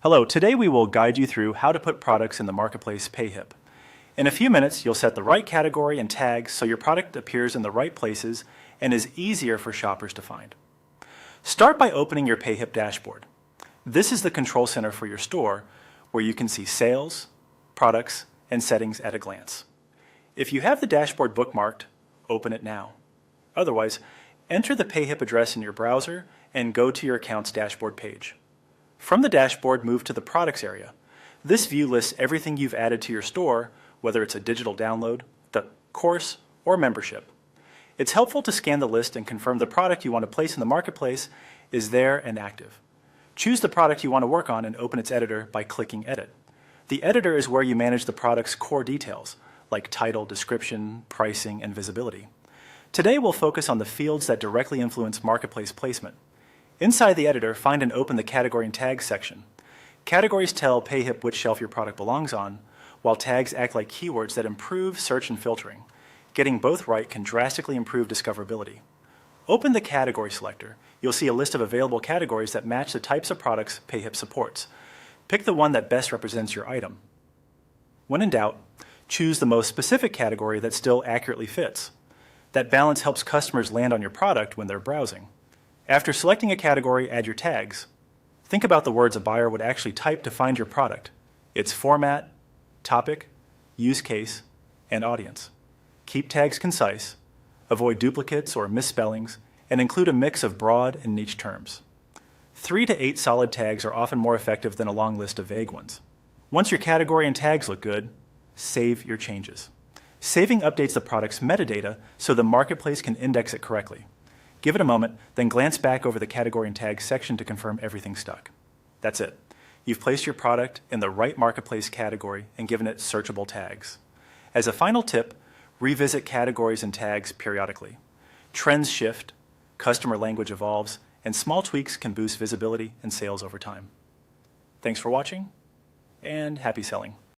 Hello, today we will guide you through how to put products in the marketplace Payhip. In a few minutes, you'll set the right category and tags so your product appears in the right places and is easier for shoppers to find. Start by opening your Payhip dashboard. This is the control center for your store where you can see sales, products, and settings at a glance. If you have the dashboard bookmarked, open it now. Otherwise, enter the Payhip address in your browser and go to your account's dashboard page. From the dashboard, move to the Products area. This view lists everything you've added to your store, whether it's a digital download, the course, or membership. It's helpful to scan the list and confirm the product you want to place in the marketplace is there and active. Choose the product you want to work on and open its editor by clicking Edit. The editor is where you manage the product's core details, like title, description, pricing, and visibility. Today we'll focus on the fields that directly influence marketplace placement. Inside the editor, find and open the Category and Tags section. Categories tell Payhip which shelf your product belongs on, while tags act like keywords that improve search and filtering. Getting both right can drastically improve discoverability. Open the Category selector. You'll see a list of available categories that match the types of products Payhip supports. Pick the one that best represents your item. When in doubt, choose the most specific category that still accurately fits. That balance helps customers land on your product when they're browsing. After selecting a category, add your tags. Think about the words a buyer would actually type to find your product: its format, topic, use case, and audience. Keep tags concise, avoid duplicates or misspellings, and include a mix of broad and niche terms. 3 to 8 solid tags are often more effective than a long list of vague ones. Once your category and tags look good, save your changes. Saving updates the product's metadata so the marketplace can index it correctly. Give it a moment, then glance back over the Category and Tags section to confirm everything's stuck. That's it. You've placed your product in the right marketplace category and given it searchable tags. As a final tip, revisit categories and tags periodically. Trends shift, customer language evolves, and small tweaks can boost visibility and sales over time. Thanks for watching, and happy selling.